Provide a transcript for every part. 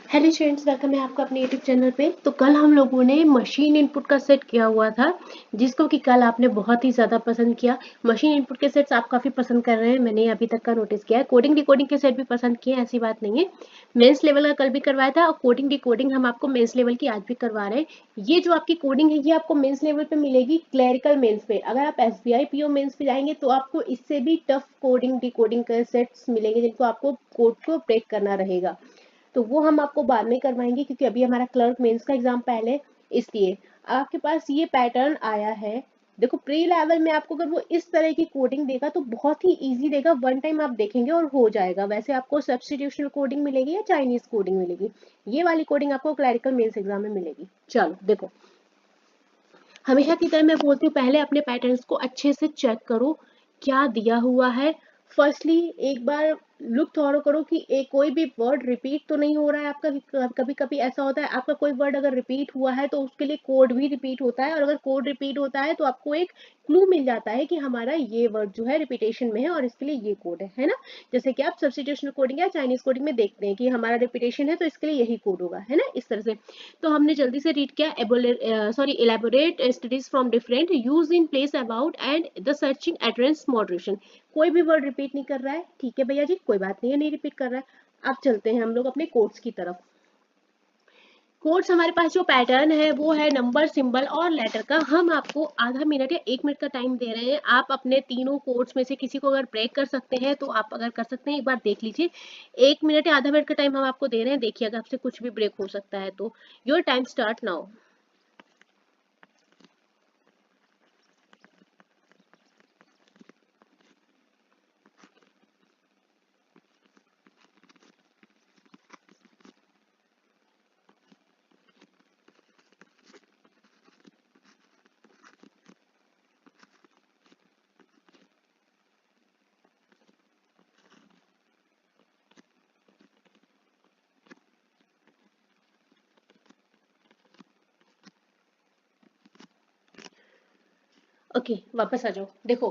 Hello students, welcome है आपका अपने यूट्यूब चैनल पे। तो कल हम लोगों ने मशीन इनपुट का सेट किया हुआ था, जिसको कि कल आपने बहुत ही ज़्यादा पसंद किया। मशीन इनपुट के सेट्स आप काफ़ी पसंद कर रहे हैं, मैंने अभी तक का नोटिस किया है। कोडिंग डिकोडिंग के सेट भी पसंद किए, ऐसी बात नहीं है। मेंस लेवल का कल भी करवाया था और कोडिंग डिकोडिंग हम आपको मेंस लेवल की आज भी करवा रहे हैं। ये जो आपकी कोडिंग है ये आपको मेंस लेवल पे मिलेगी, क्लरिकल मेंस पे। अगर आप SBI PO मेंस पे जाएंगे तो आपको इससे भी टफ कोडिंग डिकोडिंग के सेट्स मिलेंगे, जिनको आपको कोड को ब्रेक करना रहेगा। तो वो हम आपको बाद में करवाएंगे, क्योंकि अभी हमारा क्लर्क मेंस का एग्जाम पहले, इसलिए आपके पास ये पैटर्न आया है। देखो, प्री लेवल में आपको अगर वो इस तरह की कोडिंग देगा तो बहुत ही इजी देगा, वन टाइम आप देखेंगे और हो जाएगा। वैसे आपको सब्स्टिट्यूशनल कोडिंग मिलेगी या चाइनीज कोडिंग मिलेगी, ये वाली कोडिंग आपको क्लरिकल मेंस एग्जाम में मिलेगी। चलो देखो, हमेशा की तरह मैं बोलती हूँ, पहले अपने पैटर्न्स को अच्छे से चेक करो क्या दिया हुआ है। फर्स्टली एक बार लुक थॉरो करो कि कोई भी वर्ड रिपीट तो नहीं हो रहा है आपका। कभी कभी ऐसा होता है आपका कोई वर्ड अगर रिपीट हुआ है तो उसके लिए कोड भी रिपीट होता है, और अगर कोड रिपीट होता है तो आपको एक क्लू मिल जाता है कि हमारा ये वर्ड जो है रिपीटेशन में है और इसके लिए ये कोड है ना। जैसे कि आप सब्स्टिट्यूशनल कोडिंग या चाइनीज कोडिंग में देखते हैं कि हमारा रिपीटेशन है तो इसके लिए यही कोड होगा, है ना, इस तरह से। तो हमने जल्दी से रीड किया, elaborate studies from different use in place about and the searching address moderation। कोई भी वर्ड रिपीट नहीं कर रहा है, ठीक है भैया जी, कोई बात नहीं है, नहीं रिपीट कर रहा है। अब चलते हैं हम लोग अपने कोड्स की तरफ। कोड्स हमारे पास जो पैटर्न है वो है नंबर, सिंबल और लेटर का। हम आपको आधा मिनट या 1 मिनट का टाइम दे रहे हैं। आप अपने तीनों कोड्स में से किसी को अगर ब्रेक कर सकते हैं तो आप अगर कर सकते हैं, एक बार देख लीजिए। 1 मिनट या आधा मिनट का टाइम हम आपको दे रहे हैं, देखिए अगर आपसे कुछ भी ब्रेक हो सकता है तो। Your time start now. Okay, वापस आ जाओ। देखो,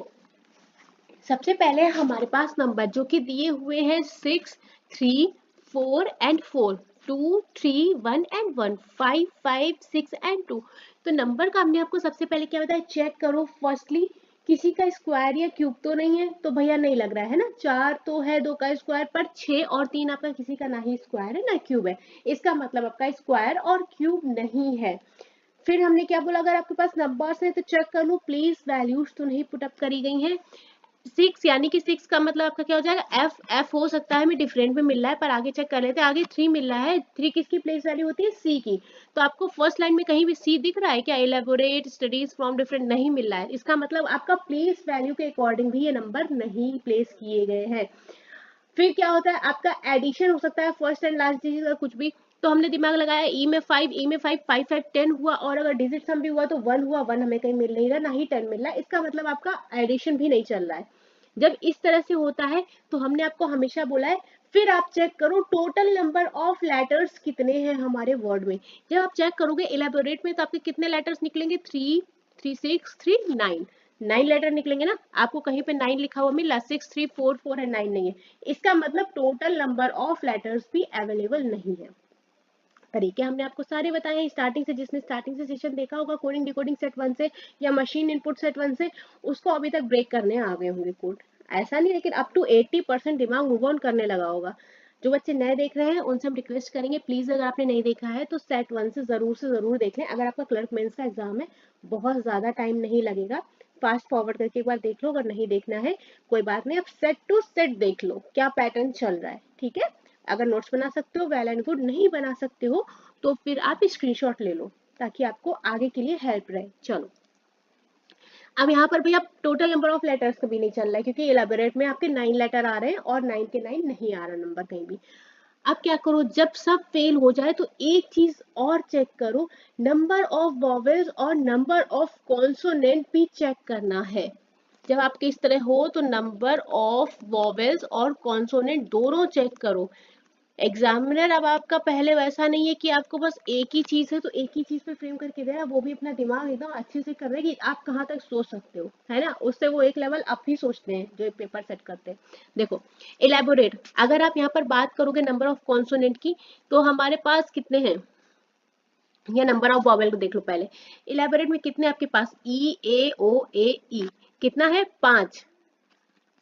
सबसे पहले हमारे पास नंबर जो कि दिए हुए हैं 6, 3, 4 एंड 4, 2, 3, 1 एंड 1, 5, 5, 6 एंड 2। तो नंबर का हमने आपको सबसे पहले क्या बताया, चेक करो फर्स्टली किसी का स्क्वायर या क्यूब तो नहीं है। तो भैया नहीं लग रहा है ना, 4 तो है, 2 का स्क्वायर, पर 6 और 3 आपका किसी का ना ही स्क्वायर है ना क्यूब है। इसका मतलब आपका स्क्वायर और क्यूब नहीं है। फिर हमने क्या बोला, अगर आपके पास नंबर्स है तो चेक कर लो प्लीज, वैल्यूज तो नहीं पुट अप करी गई हैं। 6 यानी कि 6 का मतलब आपका क्या हो जाएगा, एफ। एफ हो सकता है हमें डिफरेंट में मिल रहा है, पर आगे चेक कर लेते हैं। आगे 3 मिल रहा है, 3 किसकी प्लेस वैल्यू होती है, सी की। तो आपको फर्स्ट लाइन में कहीं भी सी दिख रहा है क्या, इलेबोरेट स्टडीज फ्रॉम डिफरेंट, नहीं मिल रहा है। इसका मतलब आपका प्लेस वैल्यू के अकॉर्डिंग भी ये नंबर नहीं प्लेस किए गए हैं। फिर क्या होता है, आपका एडिशन हो सकता है फर्स्ट एंड लास्ट डिजिट का कुछ भी। तो हमने दिमाग लगाया, ई में 5, ई में 5, 5 5 10 हुआ, और अगर डिजिट सम भी हुआ तो 1 हुआ, 1 हमें कहीं मिल नहीं रहा, ना ही 10 मिल रहा है। इसका मतलब आपका एडिशन भी नहीं चल रहा है। जब इस तरह से होता है तो हमने आपको हमेशा बोला है, फिर आप चेक करो टोटल नंबर ऑफ लेटर्स कितने हैं हमारे वर्ड में। जब आप चेक करोगे इलेबोरेट में तो आपके कितने लेटर्स निकलेंगे, 3, 3 6 3 9, 9 लेटर निकलेंगे ना। आपको कहीं पे 9 लिखा हुआ मिला, 6 3 4 4 है, 9 नहीं है। इसका मतलब टोटल नंबर ऑफ लेटर्स भी अवेलेबल नहीं है। तरीके हमने आपको सारे बताए हैं स्टार्टिंग से। जिसने स्टार्टिंग से सेशन देखा होगा कोडिंग डिकोडिंग सेट 1 से या मशीन इनपुट सेट 1 से, उसको अभी तक ब्रेक करने आ गए होंगे कोड। ऐसा नहीं, लेकिन अप टू 80% दिमाग मूव ऑन करने लगा होगा। जो बच्चे नए देख रहे हैं उनसे हम रिक्वेस्ट करेंगे, प्लीज अगर आपने नहीं देखा है तो सेट 1 से जरूर देख लें। अगर आपका क्लर्क मेंस का एग्जाम है, बहुत ज्यादा टाइम नहीं लगेगा, फास्ट फॉरवर्ड करके एक बार देख लो। अगर नहीं देखना है कोई बात नहीं, आप सेट टू सेट देख लो क्या पैटर्न चल रहा है, ठीक है। अगर नोट्स बना सकते हो वेल एंड गुड, नहीं बना सकते हो तो फिर आप स्क्रीनशॉट ले लो, ताकि आपको आगे के लिए हेल्प रहे। चलो, अब यहाँ पर भी अब टोटल नंबर ऑफ लेटर्स कभी नहीं चल रहा है, क्योंकि इलेबोरेट में आपके 9 लेटर आ रहे हैं और 9 के 9 नहीं आ रहा नंबर कहीं भी। अब क्या करो, जब सब फेल हो जाए तो एक चीज और चेक करो, नंबर ऑफ वॉवेल्स और नंबर ऑफ कॉन्सोनेंट भी चेक करना है। जब आपके इस तरह हो तो नंबर ऑफ वॉवेल्स और कॉन्सोनेंट दोनों चेक करो। एग्जामिनर अब आपका पहले वैसा नहीं है कि आपको बस एक ही चीज है तो एक ही चीज पे फ्रेम करके दे रहा है, वो भी अपना दिमाग एकदम अच्छे से कर रहा है कि आप कहाँ तक सोच सकते हो, है ना। उससे वो एक लेवल अप ही सोचते हैं जो पेपर सेट करते हैं। देखो इलेबोरेट, अगर आप यहाँ पर बात करोगे नंबर ऑफ कॉन्सोनेंट की, तो हमारे पास कितने हैं, या नंबर ऑफ वॉवेल को देख लो पहले। इलेबोरेट में कितने आपके पास, ई ए ओ ए ई, कितना है, 5,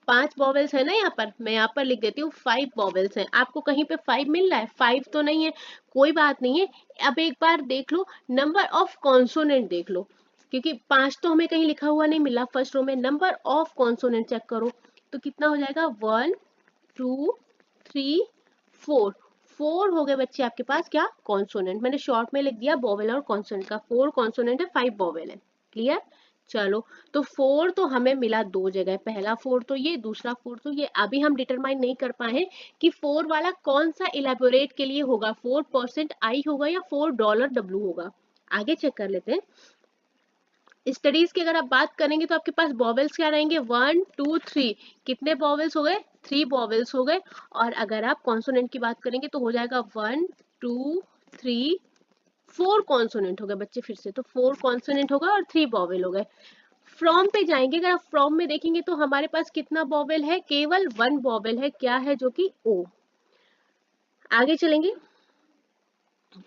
5 वॉवेल्स है ना। यहाँ पर मैं यहाँ पर लिख देती हूँ 5 वॉवेल्स हैं। आपको कहीं पे 5 मिल रहा है, 5 तो नहीं है, कोई बात नहीं है। अब एक बार देख लो नंबर ऑफ कॉन्सोनेंट देख लो, क्योंकि 5 तो हमें कहीं लिखा हुआ नहीं मिला फर्स्ट रो में। नंबर ऑफ कॉन्सोनेंट चेक करो तो कितना हो जाएगा, 1 2 3 4, 4 हो गए बच्चे आपके पास क्या, कॉन्सोनेंट। मैंने शॉर्ट में लिख दिया वोवेल और कॉन्सोनेंट का, 4 कॉन्सोनेंट है 5 वोवेल है। क्लियर, चलो तो 4 तो हमें मिला दो जगह, पहला 4 तो ये, दूसरा 4 तो ये। अभी हम डिटरमाइन नहीं कर पाए हैं कि 4 वाला कौन सा इलेबोरेट के लिए होगा, 4% आई होगा या $4 होगा। आगे चेक कर लेते हैं। स्टडीज की अगर आप बात करेंगे तो आपके पास वॉवेल्स क्या रहेंगे, 1 2 3, कितने वॉवेल्स हो गए, 3 वॉवेल्स हो गए। और अगर आप कॉन्सोनेंट की बात करेंगे तो हो जाएगा 1 2 3 4 कॉन्सोनेंट हो गए बच्चे, फिर से तो 4 कॉन्सोनेंट होगा और 3 वॉवेल हो गए। फ्रॉम पे जाएंगे, अगर आप फ्रॉम में देखेंगे तो हमारे पास कितना वॉवेल है, केवल 1 वॉवेल है, क्या है, जो कि ओ। आगे चलेंगे,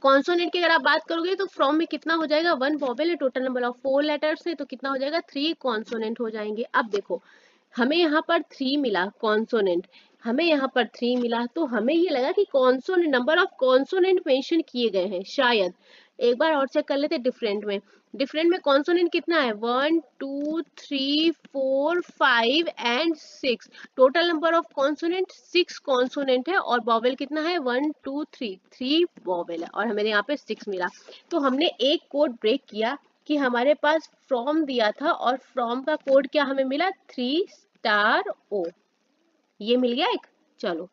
कॉन्सोनेंट की अगर आप बात करोगे तो फ्रॉम में कितना हो जाएगा, 1 वॉवेल है, टोटल नंबर ऑफ 4 लेटर्स है, तो कितना हो जाएगा, 3 कॉन्सोनेंट हो जाएंगे। अब देखो हमें यहाँ पर 3 मिला कॉन्सोनेंट, हमें यहाँ पर 3 मिला, तो हमें ये लगा कि consonant, number of consonant mention किए गए हैं शायद। एक बार और चेक कर लेते डिफरेंट में। डिफरेंट में कॉन्सोनेंट कितना है, 1 2 3 4 5 and 6, total number of consonant 6 consonant है, और वॉवेल कितना है, 1 2 3, 3 वॉवेल है, और हमें यहाँ पे 6 मिला। तो हमने एक कोड ब्रेक किया कि हमारे पास फ्रॉम दिया था और फ्रॉम का कोड क्या हमें मिला, 3*O, ये मिल गया एक। चलो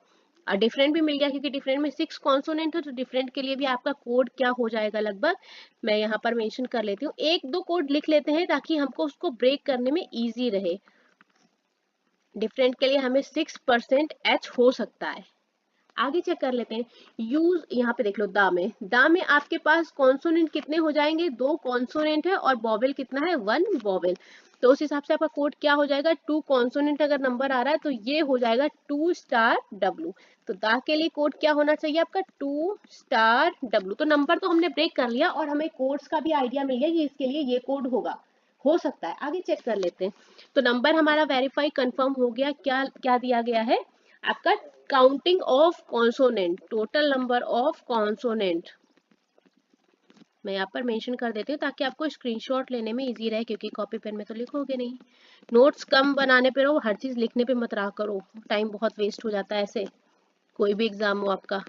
और डिफरेंट भी मिल गया, क्योंकि डिफरेंट में 6 कॉन्सोनेंट है, तो डिफरेंट के लिए भी आपका कोड क्या हो जाएगा लगभग, मैं यहाँ पर मेंशन कर लेती हूँ। एक दो कोड लिख लेते हैं ताकि हमको उसको ब्रेक करने में इजी रहे। डिफरेंट के लिए हमें 6% H हो सकता है। आगे चेक कर लेते हैं। यूज, यहाँ पे देख लो दा में आपके पास कॉन्सोनेंट कितने हो जाएंगे, 2 कॉन्सोनेंट है, और वॉवेल कितना है, 1 वॉवेल। तो उस हिसाब से आपका कोड क्या हो जाएगा, 2 कॉन्सोनेंट अगर नंबर आ रहा है तो ये हो जाएगा 2*W। तो दा के लिए कोड क्या होना चाहिए आपका, 2*W। तो नंबर तो हमने ब्रेक कर लिया और हमें कोड्स का भी आइडिया मिल गया कि इसके लिए ये कोड होगा, हो सकता है। आगे चेक कर लेते हैं। तो नंबर हमारा वेरीफाई कंफर्म हो गया। क्या क्या दिया गया है आपका, counting of consonant, total number of consonant. मैं यहाँ पर मेंशन कर देती हूँ ताकि आपको स्क्रीनशॉट लेने में इजी रहे, क्योंकि कॉपी पेन में तो लिखोगे नहीं। नोट्स कम बनाने पे रहो, हर चीज लिखने पे मत रहा करो, टाइम बहुत वेस्ट हो जाता है ऐसे, कोई भी एग्जाम हो आपका।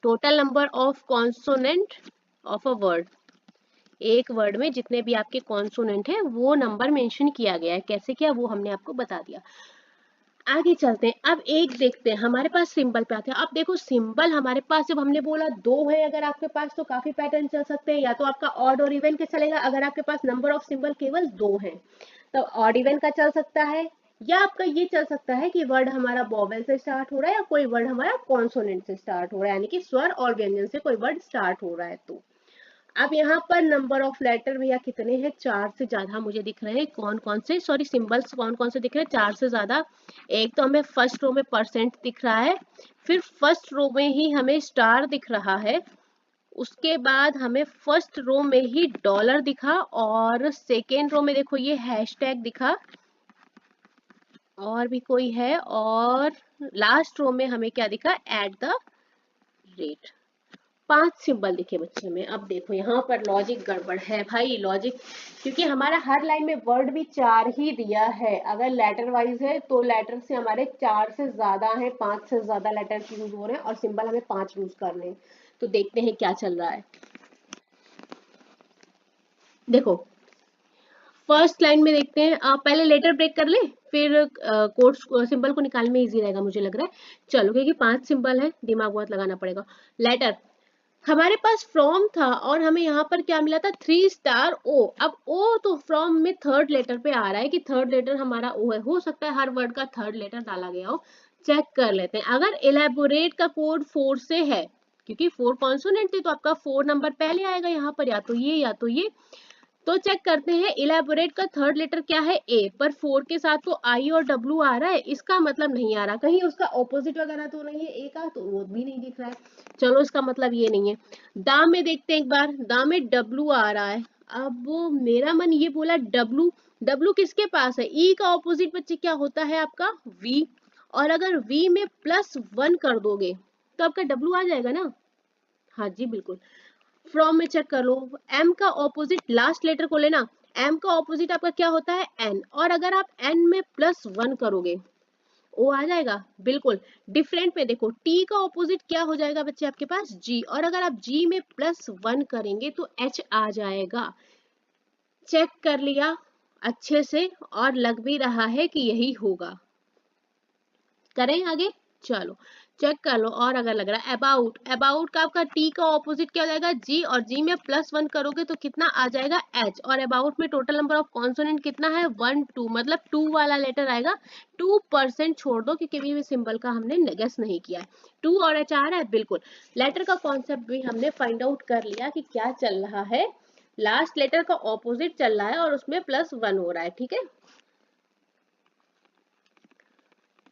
Total number of consonant of a word, एक वर्ड में जितने भी आपके कॉन्सोनेंट है वो नंबर मेंशन किया गया है। कैसे किया वो हमने आपको बता दिया। आगे चलते हैं। अब एक देखते हैं, हमारे पास सिंबल पे आते हैं। अब देखो सिंबल हमारे पास, जब हमने बोला 2 है अगर आपके पास, तो काफी पैटर्न चल सकते हैं, या तो आपका ऑड और इवन के चलेगा अगर आपके पास नंबर ऑफ सिंबल केवल 2 है, तो ऑड इवन का चल सकता है, या आपका ये चल सकता है कि वर्ड हमारा वॉवेल से स्टार्ट हो रहा है या कोई वर्ड हमारा कॉन्सोनेंट से स्टार्ट हो रहा है, यानी कि स्वर और व्यंजन से कोई वर्ड स्टार्ट हो रहा है। तो अब यहाँ पर नंबर ऑफ लेटर भैया कितने हैं, 4 से ज्यादा मुझे दिख रहे हैं। कौन कौन से, सॉरी सिंबल्स कौन कौन से दिख रहे हैं, 4 से ज्यादा। एक तो हमें फर्स्ट रो में परसेंट दिख रहा है, फिर फर्स्ट रो में ही हमें स्टार दिख रहा है, उसके बाद हमें फर्स्ट रो में ही डॉलर दिखा, और सेकेंड रो में देखो ये हैशटैग दिखा, और भी कोई है, और लास्ट रो में हमें क्या दिखा, एट द रेट। 5 सिंबल दिखे बच्चे में। अब देखो यहाँ पर लॉजिक गड़बड़ है भाई, लॉजिक, क्योंकि हमारा हर लाइन में वर्ड भी 4 ही दिया है। अगर लेटर वाइज है तो लेटर से हमारे 4 से ज्यादा है, 5 से ज्यादा लेटर यूज हो रहे हैं, और सिंबल हमें 5 यूज करने हैं। तो देखते हैं क्या चल रहा है। देखो फर्स्ट लाइन में देखते हैं, पहले लेटर ब्रेक कर ले, फिर कोड्स सिंबल को निकालने में इजी रहेगा मुझे लग रहा है। चलो क्योंकि 5 सिंबल है, दिमाग बहुत लगाना पड़ेगा। लेटर, हमारे पास फ्रॉम था और हमें यहाँ पर क्या मिला था, 3*O। अब O तो फ्रॉम में थर्ड लेटर पे आ रहा है कि थर्ड लेटर हमारा O है, हो सकता है हर वर्ड का थर्ड लेटर डाला गया हो। चेक कर लेते हैं। अगर इलेबोरेट का कोड 4 से है, क्योंकि 4 कॉन्सोनेंट थे तो आपका 4 नंबर पहले आएगा यहाँ पर, या तो ये या तो ये। तो चेक करते हैं इलेबोरेट का थर्ड लेटर क्या है, ए, पर 4 के साथ तो आई और डब्ल्यू आ रहा है, इसका मतलब नहीं आ रहा, कहीं उसका ऑपोजिट वगैरह तो नहीं है ए का, तो वो भी नहीं दिख रहा है, चलो इसका मतलब ये नहीं है। दा में देखते हैं एक बार, दा में डब्ल्यू आ रहा है। अब मेरा मन ये बोला डब्ल्यू, डब्ल्यू किसके पास है, ई का ऑपोजिट बच्चे क्या होता है आपका वी, और अगर वी में +1 कर दोगे तो आपका डब्ल्यू आ जाएगा ना, हाँ जी बिल्कुल। फ्रॉम में चेक कर लो, एम का ऑपोजिट लास्ट लेटर को लेना, एम का ऑपोजिट आपका क्या होता है एन, और अगर आप एन में +1 करोगे ओ आ जाएगा बिल्कुल। डिफरेंट में देखो, टी का ऑपोजिट क्या हो जाएगा बच्चे आपके पास जी, और अगर आप जी में +1 करेंगे तो एच आ जाएगा। चेक कर लिया अच्छे से, और लग भी रहा है कि यही होगा। करें आगे, चलो चेक कर लो। और अगर लग रहा है अबाउट, अबाउट का आपका टी का ऑपोजिट क्या हो जाएगा जी, और जी में +1 करोगे तो कितना आ जाएगा एच, और अबाउट में टोटल नंबर ऑफ कॉन्सोनेंट कितना है 1 2, मतलब 2 वाला लेटर आएगा। 2% छोड़ दो क्योंकि भी सिंबल का हमने गेस नहीं किया है, 2 और एच आ रहा है बिल्कुल। लेटर का कॉन्सेप्ट भी हमने फाइंड आउट कर लिया कि क्या चल रहा है, लास्ट लेटर का ऑपोजिट चल रहा है और उसमें +1 हो रहा है, ठीक है।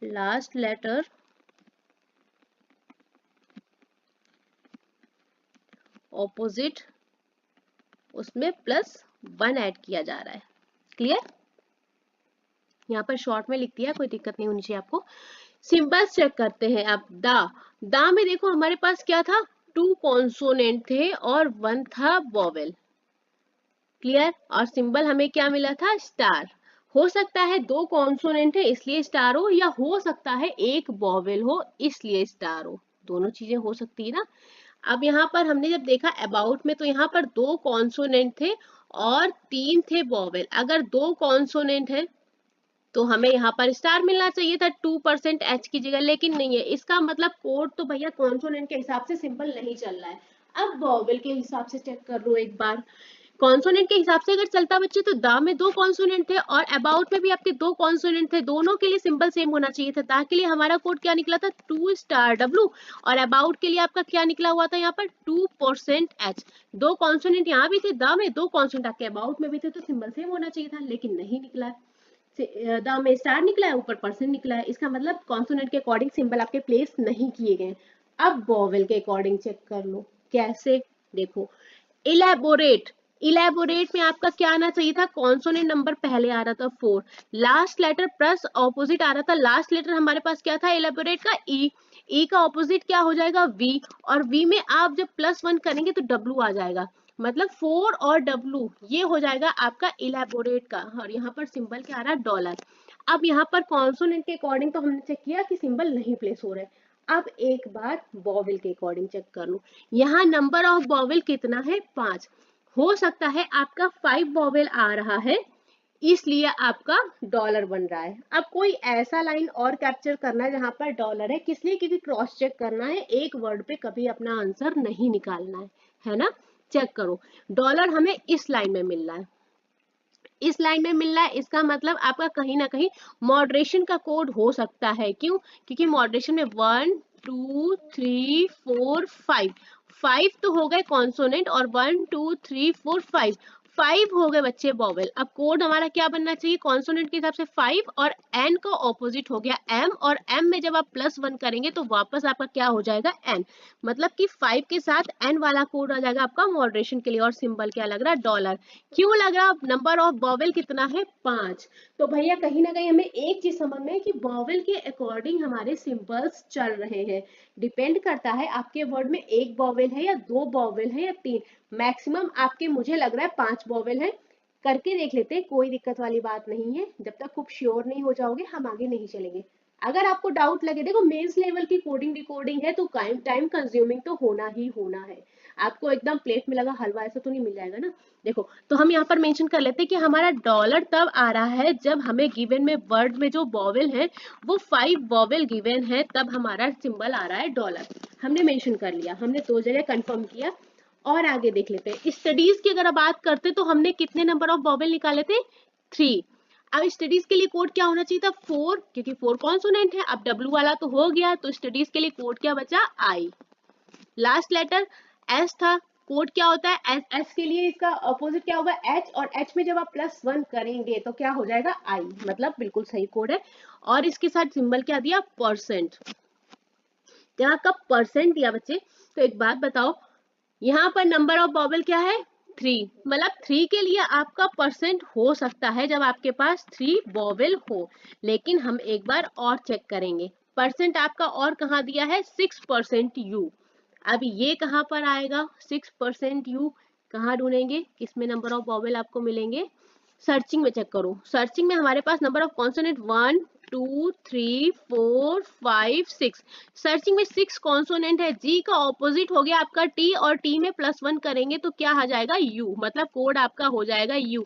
लास्ट लेटर ऑपोजिट, उसमें +1 ऐड किया जा रहा है, क्लियर। यहाँ पर शॉर्ट में लिख दिया, कोई दिक्कत नहीं होनी चाहिए आपको। सिंबल्स चेक करते हैं अब, दा, दा में देखो हमारे पास क्या था, 2 कॉन्सोनेंट थे और 1 था वॉवेल, क्लियर। और सिंबल हमें क्या मिला था, स्टार। हो सकता है 2 कॉन्सोनेंट है इसलिए स्टार हो, या हो सकता है 1 वॉवेल हो इसलिए स्टार हो, दोनों चीजें हो सकती है ना। अब यहाँ पर हमने जब देखा अबाउट में, तो यहाँ पर 2 कॉन्सोनेंट थे और 3 थे वॉवेल। अगर 2 कॉन्सोनेंट है तो हमें यहाँ पर स्टार मिलना चाहिए था 2% एच की जगह, लेकिन नहीं है। इसका मतलब कोड तो भैया कॉन्सोनेंट के हिसाब से सिंपल नहीं चल रहा है। अब वॉवेल के हिसाब से चेक कर लो एक बार। कॉन्सोनेंट के हिसाब से अगर चलता बच्चे तो दा में 2 कॉन्सोनेंट थे और अबाउट में भी आपके 2 कॉन्सोनेंट थे, दोनों के लिए सिंबल सेम होना चाहिए था। दा के लिए हमारा कोड क्या निकला था 2 स्टार डब्ल्यू, और अबाउट के लिए आपका क्या निकला हुआ था यहाँ पर 2% एच। 2 कॉन्सोनेंट यहाँ भी थे दा में, 2 कॉन्सोनेंट आपके अबाउट में भी थे, तो सिंबल सेम होना चाहिए था, लेकिन नहीं निकला है। दा में स्टार निकला है, ऊपर परसेंट निकला है, इसका मतलब कॉन्सोनेंट के अकॉर्डिंग सिंबल आपके प्लेस नहीं किए गए। अब वॉवेल के अकॉर्डिंग चेक कर लो कैसे, देखो इलेबोरेट, इलेबोरेट में आपका क्या आना चाहिए था, कॉन्सोनेंट नंबर पहले आ रहा था 4, लास्ट लेटर प्लस ऑपोजिट आ रहा था, लास्ट लेटर हमारे पास क्या था इलेबोरेट का ई, ई का ऑपोजिट क्या हो जाएगा वी, और वी में आप जब +1 करेंगे तो डब्ल्यू आ जाएगा, मतलब 4 और डब्ल्यू ये हो जाएगा आपका इलेबोरेट का। और यहाँ पर सिंबल क्या आ रहा है डॉलर। अब यहाँ पर कॉन्सोनेंट के अकॉर्डिंग तो हमने चेक किया कि सिंबल नहीं प्लेस हो रहे। अब एक बार वॉवेल के अकॉर्डिंग चेक कर लो, यहाँ नंबर ऑफ वॉवेल कितना है 5, हो सकता है आपका 5 वॉवेल आ रहा है इसलिए आपका डॉलर बन रहा है। अब कोई ऐसा लाइन और कैप्चर करना है जहां पर डॉलर है, किस लिए, क्योंकि क्रॉस चेक करना है, एक वर्ड पे कभी अपना आंसर नहीं निकालना है ना। चेक करो, डॉलर हमें इस लाइन में मिल रहा है, इस लाइन में मिल रहा है, इसका मतलब आपका कहीं ना कहीं मॉडरेशन का कोड हो सकता है। क्यों, क्योंकि मॉडरेशन में 1 2 3 4 5, 5 तो हो गए कॉन्सोनेंट, और 1 2 3 4 5 हो गए बच्चे वॉवेल। अब कोड हमारा क्या बनना चाहिए, कॉन्सोनेंट के हिसाब से 5, और एन का ऑपोजिट हो गया एम, और एम में जब आप +1 करेंगे तो वापस आपका क्या हो जाएगा एन, मतलब कि 5 के साथ एन वाला कोड आ जाएगा आपका मॉडरेशन के लिए। और सिंबल क्या लग रहा है डॉलर, क्यों लग रहा, नंबर ऑफ वॉवेल कितना है 5। तो भैया कहीं ना कहीं हमें एक चीज समझना है कि वॉवेल के अकॉर्डिंग हमारे सिंबल्स चल रहे हैं। डिपेंड करता है आपके वर्ड में 1 वॉवेल है या 2 वॉवेल है या 3, मैक्सिमम आपके मुझे लग रहा है 5 वॉवेल है। करके देख लेते हैं, कोई दिक्कत वाली बात नहीं है, जब तक खूब श्योर नहीं हो जाओगे हम आगे नहीं चलेंगे। अगर आपको डाउट लगे, देखो मेंस लेवल की कोडिंग डिकोडिंग है तो टाइम कंज्यूमिंग तो होना ही होना है। आपको एकदम प्लेट में लगा हलवा ऐसा तो नहीं मिल जाएगा ना। देखो तो हम यहाँ पर मेंशन कर लेते हैं कि हमारा डॉलर तब आ रहा है जब हमें गिवन में वर्ड में जो वॉवेल है वो 5 वॉवेल गिवन है, तब हमारा सिंबल आ रहा है डॉलर। हमने मेंशन कर लिया, हमने 2 जगह कंफर्म किया। और आगे देख लेते हैं, स्टडीज की अगर बात करते तो हमने कितने नंबर ऑफ वॉवेल निकाले थे 3। अब स्टडीज के लिए कोड क्या होना चाहिए था 4, क्योंकि 4 कॉन्सोनेंट है। अब W वाला तो हो गया, तो स्टडीज के लिए कोड क्या बचा I। लास्ट लेटर S था, कोड क्या होता है एस, एस के लिए इसका अपोजिट क्या होगा H, और H में जब आप +1 करेंगे तो क्या हो जाएगा I, मतलब बिल्कुल सही कोड है। और इसके साथ सिंबल क्या दिया परसेंट। जब आपका परसेंट दिया बच्चे, तो एक बात बताओ, यहाँ पर नंबर ऑफ वॉवेल क्या है 3, मतलब 3 के लिए आपका परसेंट हो सकता है जब आपके पास 3 वॉवेल हो। लेकिन हम एक बार और चेक करेंगे, परसेंट आपका और कहाँ दिया है 6% यू। अब ये कहाँ पर आएगा 6% यू, कहाँ ढूंढेंगे, किसमें नंबर ऑफ वॉवेल आपको मिलेंगे, सर्चिंग में चेक करो। सर्चिंग में हमारे पास नंबर ऑफ कॉन्सोनेंट 1 2 3 4 5 6, सर्चिंग में 6 कॉन्सोनेंट है। जी का ऑपोजिट हो गया आपका टी, और टी में +1 करेंगे तो क्या आ जाएगा यू, मतलब कोड आपका हो जाएगा यू।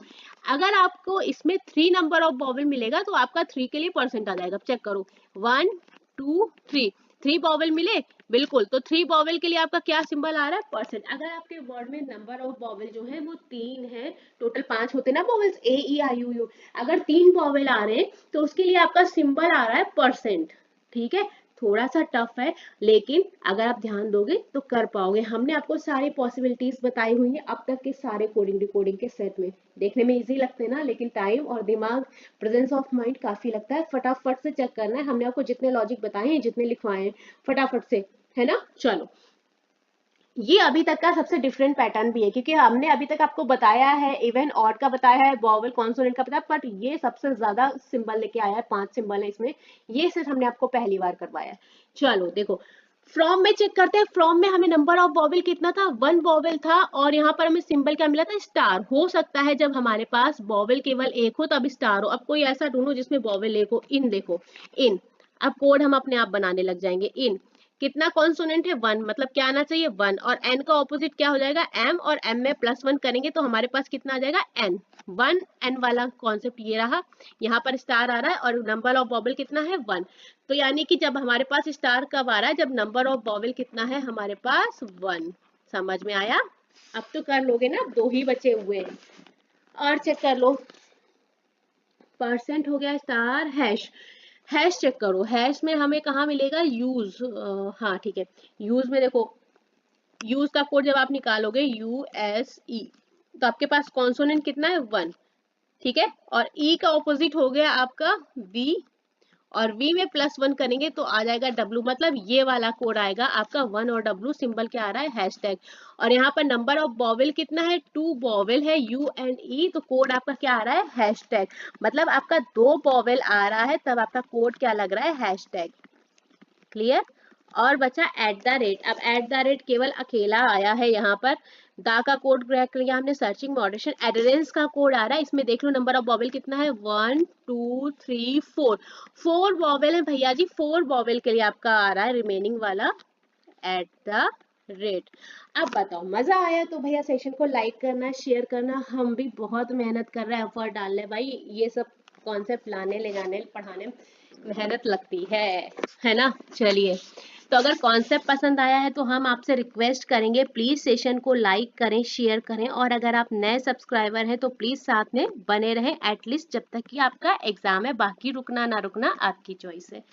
अगर आपको इसमें 3 नंबर ऑफ वॉवेल मिलेगा तो आपका 3 के लिए परसेंट आ जाएगा। चेक करो 1 2 3, 3 वॉवेल मिले, बिल्कुल, तो 3 वॉवेल के लिए आपका क्या सिंबल आ रहा है परसेंट। अगर आपके वर्ड में नंबर ऑफ वॉवेल जो है वो 3 है, टोटल 5 होते ना vowels A E I you you, अगर 3 वॉवेल आ रहे हैं तो उसके लिए आपका सिंबल आ रहा है परसेंट। ठीक है, थोड़ा सा टफ है, लेकिन अगर आप ध्यान दोगे तो कर पाओगे। हमने आपको सारी पॉसिबिलिटीज बताई हुई है अब तक के सारे कोडिंग डिकोडिंग के सेट में। देखने में इजी लगते हैं ना, लेकिन टाइम और दिमाग, प्रेजेंस ऑफ माइंड काफी लगता है। फटाफट से चेक करना है, हमने आपको जितने लॉजिक बताए हैं, जितने लिखवाए हैं, फटाफट से, है ना। चलो, ये अभी तक का सबसे डिफरेंट पैटर्न भी है, क्योंकि हमने अभी तक आपको बताया है इवन ऑड का बताया है, वॉवेल कॉन्सोनेंट का बताया, बट ये सबसे ज्यादा सिंबल लेके आया है, 5 सिंबल है इसमें, ये सिर्फ हमने आपको पहली बार करवाया है। चलो देखो, फ्रॉम में चेक करते हैं। फ्रॉम में हमें नंबर ऑफ वॉवेल कितना था 1 वॉवेल था, और यहाँ पर हमें सिंबल क्या मिला था स्टार। हो सकता है जब हमारे पास वॉवेल केवल एक हो तब स्टार हो। अब कोई ऐसा ढूंढो जिसमें वॉवेल एक हो। इन देखो, इन, अब कोड हम अपने आप बनाने लग जाएंगे। इन कितना कॉन्सोनेंट है 1, मतलब क्या आना चाहिए 1, और n का ऑपोजिट क्या हो जाएगा m, और m में +1 करेंगे तो हमारे पास कितना आ जाएगा n। 1 n वाला कॉन्सेप्ट ये रहा, यहाँ पर स्टार आ रहा है, और नंबर ऑफ वॉवेल कितना है 1। तो यानी कि जब हमारे पास स्टार कब आ रहा है, जब नंबर ऑफ वॉवेल कितना है हमारे पास 1। समझ में आया। अब तो कर लोगे ना, 2 ही बचे हुए हैं। और चेक कर लो, परसेंट हो गया, स्टार, हैश, हैश चेक करो। हैश में हमें कहाँ मिलेगा यूज, हाँ ठीक है, यूज में देखो, यूज का कोड जब आप निकालोगे USE, तो आपके पास कॉन्सोनेंट कितना है 1, ठीक है, और E का ऑपोजिट हो गया आपका V, और V में +1 करेंगे तो आ जाएगा W, मतलब ये वाला कोड आएगा आपका 1, और W सिंबल क्या आ रहा है हैशटैग। और यहाँ पर नंबर ऑफ वॉवेल कितना है 2 वॉवेल है UNE, तो कोड आपका क्या आ रहा है हैशटैग, मतलब आपका 2 वॉवेल आ रहा है तब आपका कोड क्या लग रहा है हैशटैग। क्लियर। और बचा @। अब @ केवल अकेला आया है यहाँ पर, दा का कोड क्रैक कर लिया हमने, सर्चिंग मॉडरेशन, एडरेंस का कोड आ रहा है। इसमें देख लो नंबर ऑफ वॉवेल कितना है 1 2 3 4, 4 वॉवेल है भैया जी, 4 वॉवेल के लिए आपका आ रहा है रिमेनिंग वाला @। अब बताओ, मजा आया तो भैया सेशन को लाइक करना, शेयर करना। हम भी बहुत मेहनत कर रहे हैं, एफर्ट डाल रहे हैं भाई, ये सब कॉन्सेप्ट लाने ले जाने पढ़ाने में मेहनत लगती है ना। चलिए, तो अगर कॉन्सेप्ट पसंद आया है तो हम आपसे रिक्वेस्ट करेंगे प्लीज सेशन को लाइक करें, शेयर करें, और अगर आप नए सब्सक्राइबर हैं तो प्लीज साथ में बने रहें एटलीस्ट जब तक कि आपका एग्जाम है। बाकी रुकना ना रुकना आपकी चॉइस है।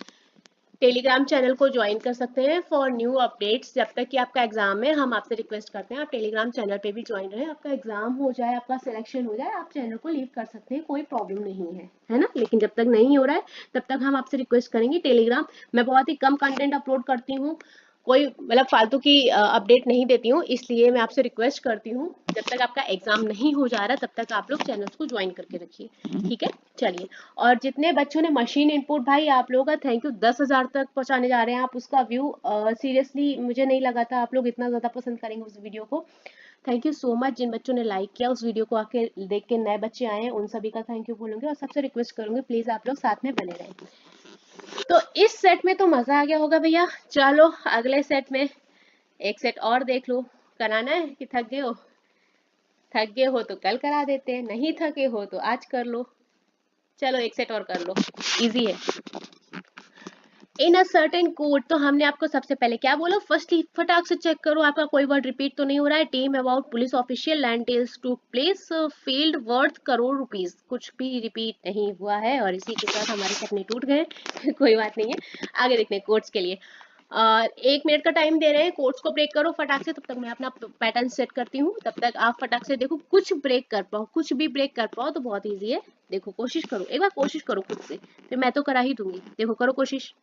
टेलीग्राम चैनल को ज्वाइन कर सकते हैं फॉर न्यू अपडेट्स। जब तक कि आपका एग्जाम है हम आपसे रिक्वेस्ट करते हैं आप टेलीग्राम चैनल पे भी ज्वाइन रहें। आपका एग्जाम हो जाए, आपका सिलेक्शन हो जाए, आप चैनल को लीव कर सकते हैं, कोई प्रॉब्लम नहीं है ना। लेकिन जब तक नहीं हो रहा है तब तक हम आपसे रिक्वेस्ट करेंगे टेलीग्राम। मैं बहुत ही कम कंटेंट अपलोड करती हूँ, कोई मतलब फालतू की अपडेट नहीं देती हूँ, इसलिए मैं आपसे रिक्वेस्ट करती हूँ जब तक आपका एग्जाम नहीं हो जा रहा तब तक आप लोग चैनल्स को ज्वाइन करके रखिए, ठीक है। चलिए, और जितने बच्चों ने मशीन इनपुट, भाई आप लोगों का थैंक यू, 10,000 तक पहुंचाने जा रहे हैं आप। उसका व्यू सीरियसली मुझे नहीं लगा था आप लोग इतना ज्यादा पसंद करेंगे उस वीडियो को। Thank you so much. जिन बच्चों ने लाइक किया उस वीडियो को, आके देख के नए बच्चे आए हैं, उन सभी का थैंक यू बोलूंगी, और सबसे रिक्वेस्ट करूंगी प्लीज आप लोग साथ में बने रहें। तो इस सेट में तो मजा आ गया होगा भैया। चलो अगले सेट में एक सेट और देख लो। कराना है कि थक गए हो? थक गए हो तो कल करा देते हैं, नहीं थके हो तो आज कर लो। चलो एक सेट और कर लो, इजी है। इन अ सर्टेन कोड, तो हमने आपको सबसे पहले क्या बोला, फर्स्टली फटाक से चेक करो आपका कोई वर्ड रिपीट तो नहीं हो रहा है। Team about police official land tales to place field worth crore rupees, कुछ भी रिपीट नहीं हुआ है और इसी के साथ हमारे सपने टूट गए। कोई बात नहीं है, आगे देखते हैं कोड्स के लिए। 1 मिनट का टाइम दे रहे हैं, कोड्स को ब्रेक करो फटाक से, तब तक मैं अपना पैटर्न सेट करती हूँ, तब तक आप फटाक से देखो कुछ ब्रेक कर पाओ, कुछ भी ब्रेक कर पाओ तो बहुत ईजी है। देखो कोशिश करो, एक बार कोशिश करो खुद से, फिर मैं तो करा ही दूंगी। देखो करो कोशिश।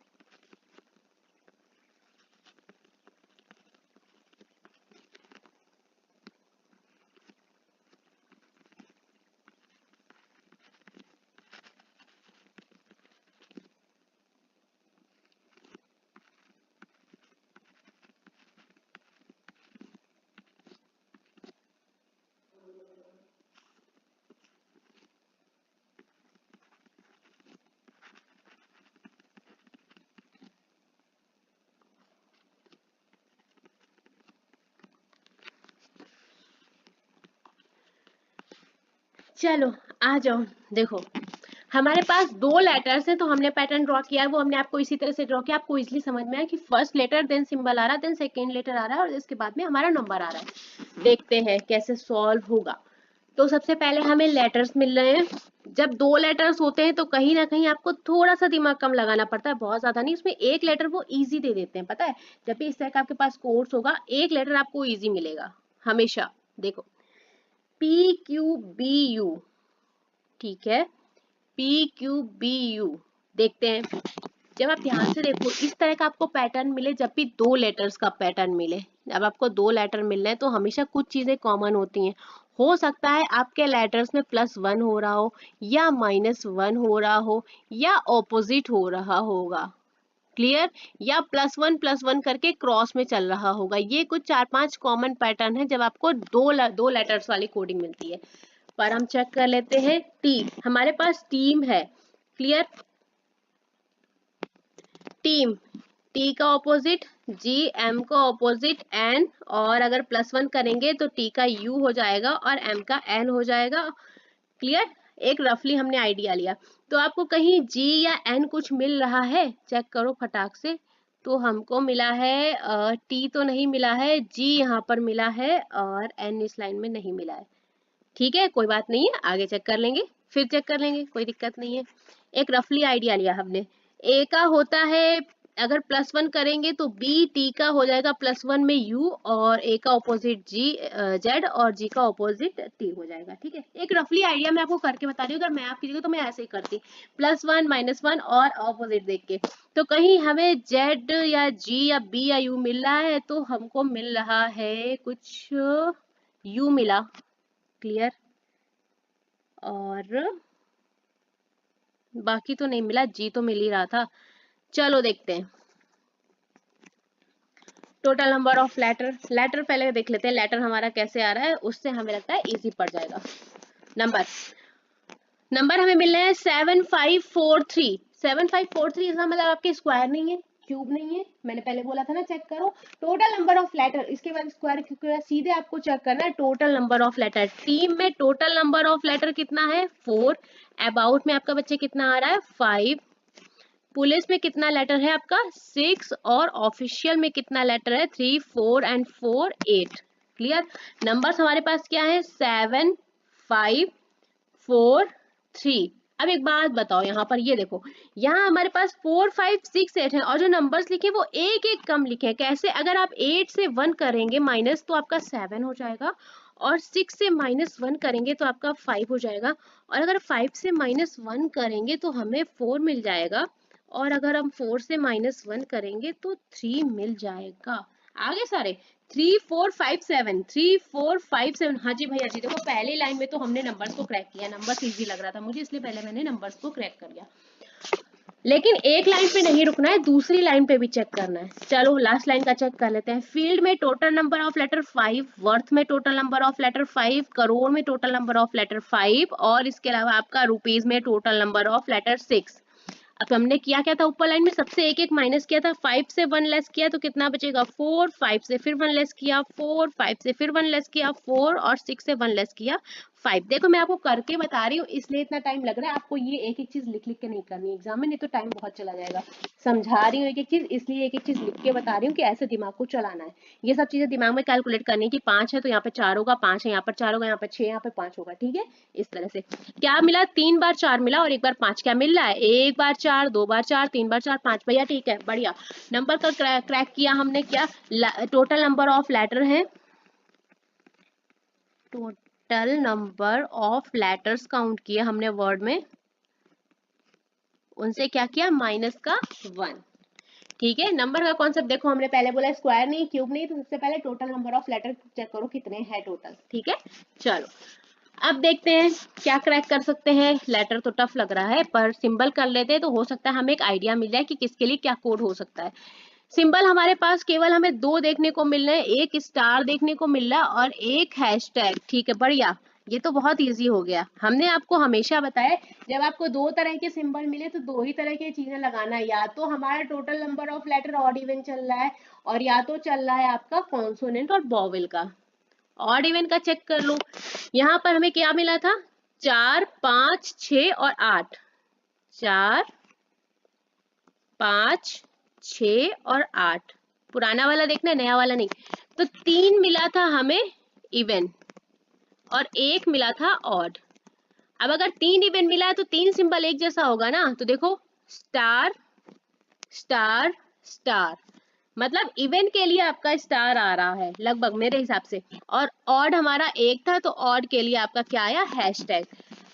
चलो आ जाओ, देखो हमारे पास 2 लेटर्स है, तो हमने पैटर्न ड्रॉ किया है, वो हमने आपको इसी तरह से ड्रॉ किया, आपको इजीली समझ में आया कि फर्स्ट लेटर देन सिंबल आ रहा है, देन सेकेंड लेटर आ रहा है और इसके बाद में हमारा नंबर आ रहा है। देखते हैं कैसे सॉल्व होगा। तो सबसे पहले हमें लेटर्स मिल रहे हैं। जब 2 लेटर्स होते हैं तो कहीं ना कहीं आपको थोड़ा सा दिमाग कम लगाना पड़ता है, बहुत ज्यादा नहीं। उसमें एक लेटर वो इजी दे देते हैं, पता है। जब भी इस तरह का आपके पास कोर्स होगा, एक लेटर आपको इजी मिलेगा हमेशा। देखो PQBU, ठीक है, PQBU। देखते हैं, जब आप ध्यान से देखो इस तरह का आपको पैटर्न मिले, जब भी 2 लेटर्स का पैटर्न मिले, जब आपको 2 लेटर मिल रहे हैं तो हमेशा कुछ चीजें कॉमन होती हैं। हो सकता है आपके लेटर्स में +1 हो रहा हो, या -1 हो रहा हो, या ऑपोजिट हो रहा होगा, क्लियर, या +1 करके क्रॉस में चल रहा होगा। ये कुछ 4-5 कॉमन पैटर्न है जब आपको दो लेटर्स वाली कोडिंग मिलती है। पर हम चेक कर लेते हैं। टी, हमारे पास टीम है, क्लियर, टीम, टी का ऑपोजिट जी, एम का ऑपोजिट एन, और अगर +1 करेंगे तो टी का यू हो जाएगा और एम का एन हो जाएगा, क्लियर। एक रफली हमने आइडिया लिया। तो आपको कहीं जी या एन कुछ मिल रहा है, चेक करो फटाक से। तो हमको मिला है टी तो नहीं मिला है, जी यहाँ पर मिला है और एन इस लाइन में नहीं मिला है। ठीक है, कोई बात नहीं है, आगे चेक कर लेंगे, फिर चेक कर लेंगे, कोई दिक्कत नहीं है। एक रफली आइडिया लिया हमने। ए का होता है, अगर +1 करेंगे तो बी, टी का हो जाएगा +1 में यू, और ए का ऑपोजिट जी जेड, और जी का ऑपोजिट टी हो जाएगा। ठीक है, एक रफली आइडिया मैं आपको करके बता रही हूँ, अगर मैं आपकी जगह तो मैं ऐसे ही करती, +1 -1 और ऑपोजिट देख के। तो कहीं हमें जेड या जी या बी या यू मिल रहा है, तो हमको मिल रहा है कुछ यू मिला, क्लियर, और बाकी तो नहीं मिला, जी तो मिल ही रहा था। चलो देखते हैं total number of letter. Letter पहले देख लेते हैं, लेटर हमारा कैसे आ रहा है, उससे हमें लगता है इजी पड़ जाएगा। नंबर नंबर हमें मिल रहे हैं 7543। 7543 इसका मतलब आपके स्क्वायर नहीं है, क्यूब नहीं है, मैंने पहले बोला था ना, चेक करो टोटल नंबर ऑफ लेटर, इसके बाद स्क्वायर क्योंकि सीधे आपको चेक करना है total number of letter. Team में टोटल नंबर ऑफ लेटर कितना है, 4। अबाउट में आपका बच्चे कितना आ रहा है, 5। पुलिस में कितना लेटर है आपका, 6, और ऑफिशियल में कितना लेटर है, 3, 4 एंड 4, 8। क्लियर। नंबर्स हमारे पास क्या है, 7, 5, 4, 3। अब एक बात बताओ, यहाँ पर ये देखो, यहाँ हमारे पास 4, 5, 6, 8 है, और जो नंबर्स लिखे वो एक एक कम लिखे हैं। कैसे, अगर आप 8 से 1 करेंगे माइनस तो आपका 7 हो जाएगा, और 6 से -1 करेंगे तो आपका 5 हो जाएगा, और अगर 5 से -1 करेंगे तो हमें 4 मिल जाएगा, और अगर हम 4 से -1 करेंगे तो 3 मिल जाएगा। आगे सारे 3, 4, 5, 7, 3, 4, 5, 7। हाँ जी भैया जी, देखो पहली लाइन में तो हमने नंबर्स को क्रैक किया, नंबर्स इजी लग रहा था मुझे, इसलिए पहले मैंने नंबर्स को क्रैक कर लिया। लेकिन एक लाइन पे नहीं रुकना है, दूसरी लाइन पे भी चेक करना है। चलो लास्ट लाइन का चेक कर लेते हैं। फील्ड में total number of letter 5, worth में total number of letter 5, crore में टोटल नंबर ऑफ लेटर 5, और इसके अलावा आपका रुपीज में टोटल नंबर ऑफ लेटर 6। अब हमने किया क्या था, ऊपर लाइन में सबसे एक एक माइनस किया था, 5 से 1 लेस किया तो कितना बचेगा, 4, 5 से फिर 1 लेस किया, 4, 5 से फिर 1 लेस किया, 4, और 6 से 1 लेस किया, 5। देखो मैं आपको करके बता रही हूँ इसलिए इतना टाइम लग रहा है, आपको ये एक एक चीज लिख लिख के नहीं करनी एग्जाम में, नहीं तो टाइम बहुत चला जाएगा। समझा रही हूँ एक एक चीज, इसलिए एक एक चीज लिख के बता रही हूँ कि ऐसे दिमाग को चलाना है। ये सब चीजें दिमाग में कैलकुलेट करनी है कि 5 है तो यहाँ पे 4 होगा, 5 है यहाँ पर 4 होगा, यहाँ पे 6, यहाँ पे 5 होगा, ठीक है। इस तरह से क्या मिला, 3 बार 4 मिला और 1 बार 5। क्या मिल रहा है, 1 बार 4, 2 बार 4, 3 बार 4, 5। भैया ठीक है, बढ़िया। नंबर का क्रैक किया हमने। क्या टोटल नंबर ऑफ लेटर है, total number of letters count किया हमने वर्ड में, उनसे क्या किया, माइनस का 1। ठीक है। नंबर का कॉन्सेप्ट देखो, हमने पहले बोला स्क्वायर नहीं क्यूब नहीं, तो सबसे पहले total number of letter check करो कितने हैं टोटल। ठीक है, चलो अब देखते हैं क्या क्रैक कर सकते हैं। लेटर तो टफ लग रहा है पर सिंबल कर लेते हैं तो हो सकता है हमें एक आइडिया मिल जाए कि किसके लिए क्या कोड हो सकता है। सिंबल हमारे पास केवल हमें 2 देखने को मिल रहे हैं, एक स्टार देखने को मिल रहा है और एक हैशटैग। ठीक है, बढ़िया, ये तो बहुत इजी हो गया। हमने आपको हमेशा बताया जब आपको 2 तरह के सिंबल मिले तो 2 ही तरह की चीजें लगाना है, या तो हमारा total number of letter odd even चल रहा है और या तो चल रहा है आपका कॉन्सोनेंट और वॉवेल का। ऑड इवन का चेक कर लो, यहाँ पर हमें क्या मिला था, 4, 5, 6 और 8। 4, 5, 6 और 8। पुराना वाला देखना है, नया वाला नहीं। तो 3 मिला था हमें इवन और 1 मिला था ऑड। अब अगर 3 इवन मिला है तो 3 सिंबल एक जैसा होगा ना, तो देखो स्टार स्टार स्टार, मतलब इवन के लिए आपका स्टार आ रहा है लगभग मेरे हिसाब से, और ऑड हमारा 1 था तो ऑड के लिए आपका क्या आया, हैशटैग।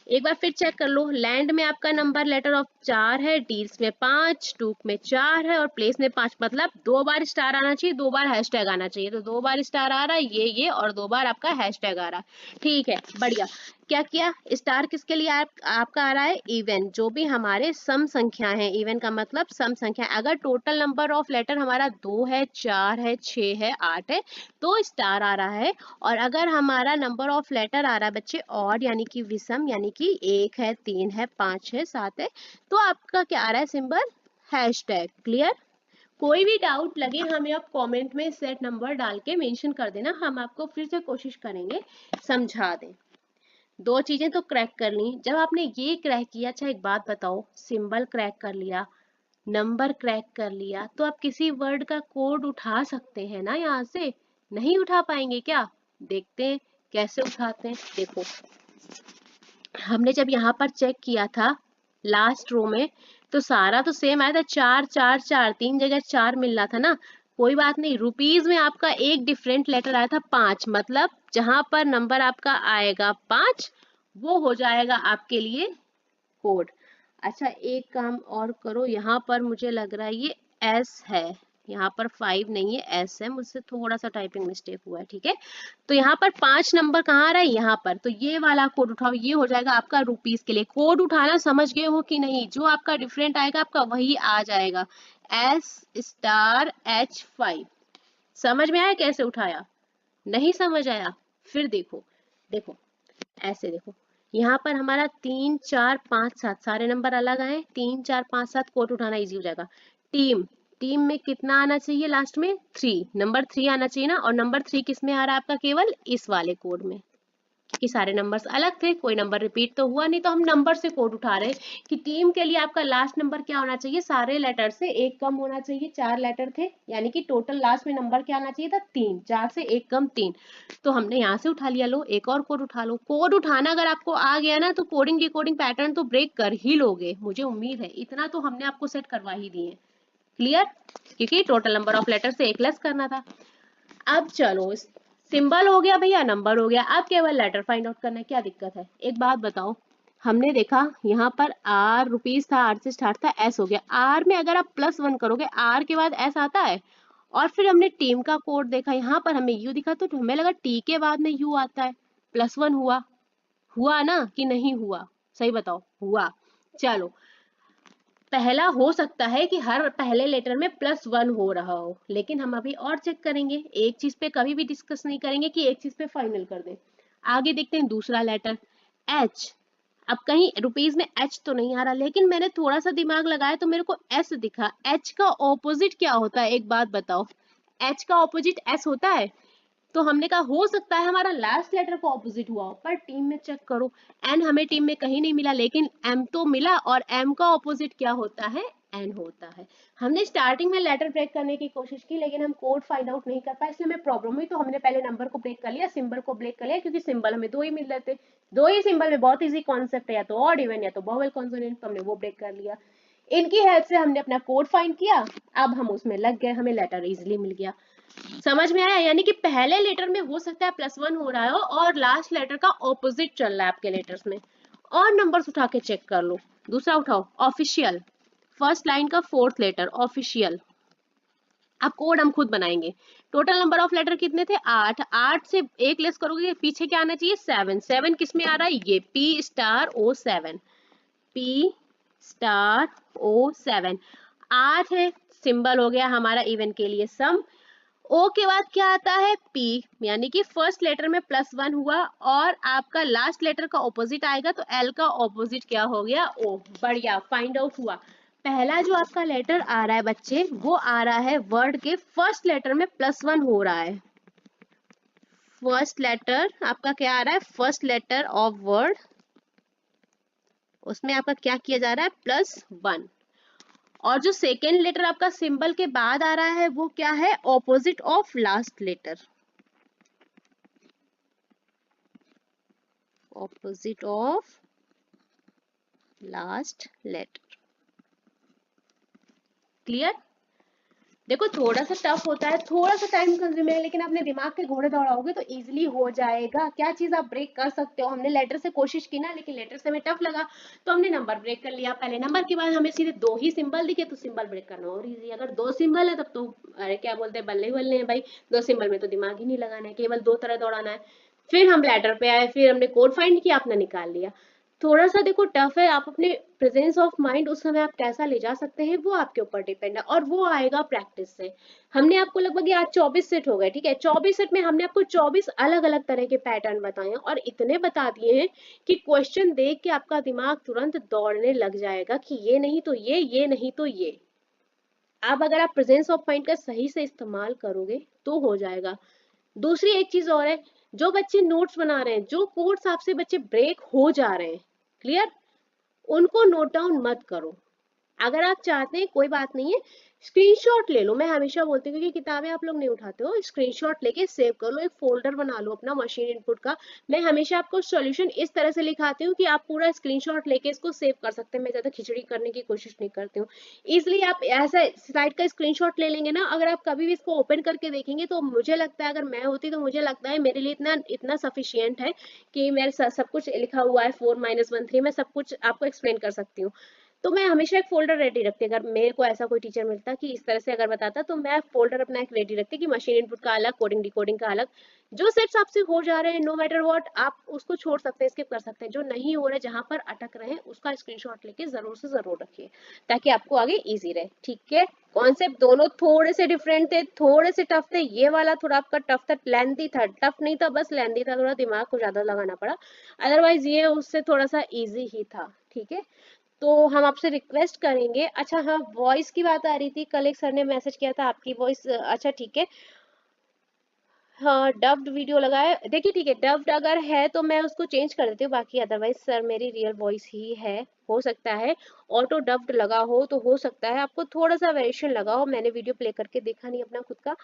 एक बार फिर चेक कर लो, लैंड में आपका नंबर लेटर ऑफ 4 है, डील्स में 5, टूक में 4 है और प्लेस में 5, मतलब 2 बार स्टार आना चाहिए, 2 बार हैशटैग आना चाहिए। तो 2 बार स्टार आ रहा है ये और 2 बार आपका हैशटैग आ रहा है। ठीक है, बढ़िया। क्या किया, स्टार किसके लिए आपका आ रहा है, इवन, जो भी हमारे सम संख्या है। इवन का मतलब सम संख्या। अगर टोटल नंबर ऑफ लेटर हमारा 2 है, 4 है, 6 है, 8 है तो स्टार आ रहा है। और अगर हमारा नंबर ऑफ लेटर आ रहा है बच्चे ऑड यानी कि विषम, यानी कि 1 है, 3 है, 5 है, 7 है, तो आपका क्या आ रहा है, सिंबल हैशटैग। क्लियर। कोई भी डाउट लगे हमें आप कमेंट में सेट नंबर डाल के मेंशन कर देना, हम आपको फिर से कोशिश करेंगे समझा दें। 2 चीजें तो क्रैक कर ली। जब आपने ये क्रैक किया, अच्छा एक बात बताओ, सिंबल क्रैक कर लिया, नंबर क्रैक कर लिया, तो आप किसी वर्ड का कोड उठा सकते हैं ना यहाँ से, नहीं उठा पाएंगे क्या? देखते हैं कैसे उठाते हैं। देखो हमने जब यहाँ पर चेक किया था लास्ट रो में तो सारा तो सेम आया था, 4 4 4, 3 जगह 4 मिल रहा था ना। कोई बात नहीं, रुपीज में आपका एक डिफरेंट लेटर आया था 5, मतलब जहां पर नंबर आपका आएगा 5 वो हो जाएगा आपके लिए कोड। अच्छा एक काम और करो, यहाँ पर मुझे लग रहा है ये एस है, यहाँ पर 5 नहीं है, एस है, मुझसे थोड़ा सा टाइपिंग मिस्टेक हुआ है। ठीक है, तो यहाँ पर 5 नंबर कहाँ आ रहा है, यहाँ पर, तो ये वाला कोड उठाओ, ये हो जाएगा आपका रुपीस के लिए। कोड उठाना समझ गए हो कि नहीं, जो आपका डिफरेंट आएगा आपका वही आ जाएगा, एस स्टार H5। समझ में आया कैसे उठाया, नहीं समझ आया, फिर देखो, देखो ऐसे देखो, यहाँ पर हमारा 3 4 5 7 सारे नंबर अलग आए, 3 4 5 7 कोड उठाना इजी हो जाएगा। टीम, टीम में कितना आना चाहिए लास्ट में, 3, नंबर 3 आना चाहिए ना, और नंबर 3 किस में आ रहा है आपका, केवल इस वाले कोड में, क्योंकि सारे नंबर्स अलग थे, कोई नंबर रिपीट तो हुआ नहीं, तो हम नंबर से कोड उठा रहे हैं कि टीम के लिए आपका लास्ट नंबर क्या होना चाहिए, सारे लेटर से एक कम होना चाहिए। 4 लेटर थे यानी कि टोटल लास्ट में नंबर क्या आना चाहिए था, 3, 4 से एक कम 3, तो हमने यहाँ से उठा लिया। लो एक और कोड उठा लो। कोड उठाना अगर आपको आ गया ना तो कोडिंग डिकोडिंग पैटर्न तो ब्रेक कर ही लोगे, मुझे उम्मीद है, इतना तो हमने आपको सेट करवा ही दिए। क्लियर, क्योंकि टोटल नंबर ऑफ लेटर से एक लेस करना था। अब चलो सिंबल हो गया भैया, नंबर हो गया, अब केवल लेटर फाइंड आउट करना है, क्या दिक्कत है। एक बात बताओ, हमने देखा यहाँ पर आर रुपीज था, आर से स्टार्ट था, एस हो गया। आर में अगर आप +1 करोगे आर के बाद एस आता है। और फिर हमने टीम का कोड देखा, यहाँ पर हमें यू दिखा तो हमें लगा टी के बाद में यू आता है, +1 हुआ, हुआ ना कि नहीं हुआ, सही बताओ, हुआ। चलो पहला हो सकता है कि हर पहले लेटर में +1 हो रहा हो, लेकिन हम अभी और चेक करेंगे, एक चीज पे कभी भी डिस्कस नहीं करेंगे कि एक चीज पे फाइनल कर दें। आगे देखते हैं दूसरा लेटर एच। अब कहीं रुपीज में एच तो नहीं आ रहा, लेकिन मैंने थोड़ा सा दिमाग लगाया तो मेरे को एस दिखा। एच का ऑपोजिट क्या होता है, एक बात बताओ, एच का ऑपोजिट एस होता है। तो हमने कहा हो सकता है हमारा लास्ट लेटर को ऑपोजिट हुआ हो, पर टीम में चेक करो एन हमें टीम में कहीं नहीं मिला, लेकिन एम तो मिला, और एम का ऑपोजिट क्या होता है, एन होता है। हमने स्टार्टिंग में लेटर ब्रेक करने की कोशिश की, लेकिन हम कोड फाइंड आउट नहीं कर पाए, इसलिए हमें प्रॉब्लम हुई। तो हमने पहले नंबर को ब्रेक कर लिया, सिंबल को ब्रेक कर लिया, क्योंकि सिंबल हमें दो ही मिल रहे थे, दो ही सिंबल में बहुत इजी कॉन्सेप्ट है, या तो ऑड इवन या तो वोवेल कॉन्सोनेंट, तो हमने वो ब्रेक कर लिया। इनकी हेल्प से हमने अपना कोड फाइंड किया, अब हम उसमें लग गए, हमें लेटर इजीली मिल गया। समझ में आया? यानी कि पहले लेटर में हो सकता है +1 हो रहा हो और लास्ट लेटर का ऑपोजिट चल रहा है आपके लेटर्स में। और नंबर्स उठा के चेक कर लो। दूसरा उठाओ, ऑफिशियल, फर्स्ट लाइन का 4th लेटर ऑफिशियल। अब कोड हम खुद बनाएंगे। टोटल नंबर ऑफ लेटर कितने थे, 8। 8 से एक लेस करोगे, पीछे क्या आना चाहिए, 7। 7 किस में आ रहा है, ये P*O7, P*O7। 8 है, सिंबल हो गया हमारा इवन के लिए सम। ओ के बाद क्या आता है, पी, यानी कि फर्स्ट लेटर में +1 हुआ, और आपका लास्ट लेटर का ऑपोजिट आएगा, तो एल का ऑपोजिट क्या हो गया, ओ। बढ़िया, फाइंड आउट हुआ। पहला जो आपका लेटर आ रहा है बच्चे, वो आ रहा है वर्ड के फर्स्ट लेटर में +1 हो रहा है। फर्स्ट लेटर आपका क्या आ रहा है, फर्स्ट लेटर ऑफ वर्ड, उसमें आपका क्या किया जा रहा है, +1। और जो सेकेंड लेटर आपका सिंबल के बाद आ रहा है, वो क्या है, opposite of last letter, opposite of last letter. Clear? देखो थोड़ा सा टफ होता है, थोड़ा सा टाइम कंज्यूमिंग है, लेकिन अपने दिमाग के घोड़े दौड़ाओगे तो इजीली हो जाएगा। क्या चीज आप ब्रेक कर सकते हो, हमने लेटर से कोशिश की ना, लेकिन लेटर से हमें टफ लगा, तो हमने नंबर ब्रेक कर लिया। पहले नंबर के बाद हमें सीधे 2 ही सिंबल दिखे, तो सिंबल ब्रेक करना और इजी। अगर 2 सिंबल है तब तो अरे क्या बोलते हैं, बल्ले ही बल्ले हैं भाई, 2 सिंबल में तो दिमाग ही नहीं लगाना है, केवल 2 तरह दौड़ाना है। फिर हम लेटर पे आए, फिर हमने कोड फाइंड किया, अपना निकाल लिया। थोड़ा सा देखो टफ है, आप अपने प्रेजेंस ऑफ माइंड उस समय आप कैसा ले जा सकते हैं वो आपके ऊपर डिपेंड है, और वो आएगा प्रैक्टिस से। हमने आपको लगभग आज 24 सेट हो गए, ठीक है, 24 सेट में हमने आपको 24 अलग अलग तरह के पैटर्न बताए हैं, और इतने बता दिए हैं कि क्वेश्चन देख के आपका दिमाग तुरंत दौड़ने लग जाएगा कि ये नहीं तो ये नहीं तो ये। अब अगर आप प्रेजेंस ऑफ माइंड का सही से इस्तेमाल करोगे तो हो जाएगा। दूसरी एक चीज और है, जो बच्चे नोट्स बना रहे हैं, जो कोड्स आपसे बच्चे ब्रेक हो जा रहे हैं, क्लियर, उनको नोट डाउन मत करो। अगर आप चाहते हैं कोई बात नहीं है, स्क्रीनशॉट ले लो। मैं हमेशा बोलती हूँ कि किताबें आप लोग नहीं उठाते हो, स्क्रीनशॉट लेके सेव कर लो, एक फोल्डर बना लो अपना मशीन इनपुट का। मैं हमेशा आपको सॉल्यूशन इस तरह से लिखाती हूँ कि आप पूरा स्क्रीनशॉट लेके इसको सेव कर सकते हैं। मैं ज्यादा खिचड़ी करने की कोशिश नहीं करती हूँ, इसलिए आप ऐसा स्लाइड का स्क्रीनशॉट ले लेंगे ना, अगर आप कभी भी इसको ओपन करके देखेंगे तो मुझे लगता है, अगर मैं होती तो मुझे लगता है मेरे लिए इतना इतना सफिशियंट है कि मेरे सब कुछ लिखा हुआ है 4 - 1 3, मैं सब कुछ आपको एक्सप्लेन कर सकती हूँ। तो मैं हमेशा एक फोल्डर रेडी रखती, अगर मेरे को ऐसा कोई टीचर मिलता कि इस तरह से अगर बताता, तो मैं फोल्डर अपना एक रेडी रखती कि मशीन इनपुट का अलग, कोडिंग डिकोडिंग का अलग। जो सेट्स आपसे हो जा रहे हैं, नो मैटर व्हाट, आप उसको छोड़ सकते हैं, स्किप कर सकते हैं। जो नहीं हो रहे, जहां पर अटक रहे हैं, उसका स्क्रीनशॉट लेके जरूर से जरूर रखिए, ताकि आपको आगे इजी रहे। ठीक है, कॉन्सेप्ट दोनों थोड़े से डिफरेंट थे, थोड़े से टफ थे। ये वाला थोड़ा आपका टफ था, लेंथी था, टफ नहीं था, बस लेंथी था, थोड़ा दिमाग को ज्यादा लगाना पड़ा। अदरवाइज ये उससे थोड़ा सा इजी ही था। ठीक है, तो हम आपसे रिक्वेस्ट करेंगे। अच्छा हाँ, वॉइस की बात आ रही थी, कल एक सर ने मैसेज किया था आपकी वॉइस, अच्छा ठीक है, हाँ डब्ड वीडियो लगा है, देखिए ठीक है, डब्ड अगर है तो मैं उसको चेंज कर देती हूँ, बाकी अदरवाइज सर मेरी रियल वॉइस ही है। हो सकता है ऑटो डब्ड लगा हो, तो हो सकता है आपको थोड़ा सा वेरिएशन लगा हो, मैंने वीडियो प्ले करके देखा नहीं अपना खुद का,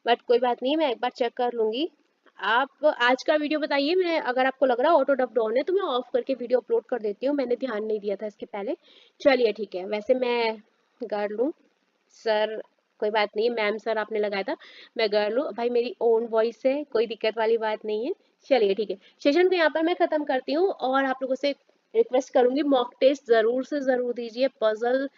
बट कोई बात नहीं, मैं एक बार चेक कर लूंगी। आप आज का वीडियो बताइए, मैं अगर आपको लग रहा है ऑटो डब्ड ऑन है तो मैं ऑफ करके वीडियो अपलोड कर देती हूँ, मैंने ध्यान नहीं दिया था इसके पहले। चलिए ठीक है, वैसे मैं कर लूँ सर, कोई बात नहीं, मैम सर आपने लगाया था, मैं कर लूँ भाई, मेरी ओन वॉइस है, कोई दिक्कत वाली बात नहीं है। चलिए ठीक है, सेशन को यहाँ पर मैं खत्म करती हूँ, और आप लोगों से रिक्वेस्ट करूंगी मॉक टेस्ट जरूर से जरूर दीजिए। पजल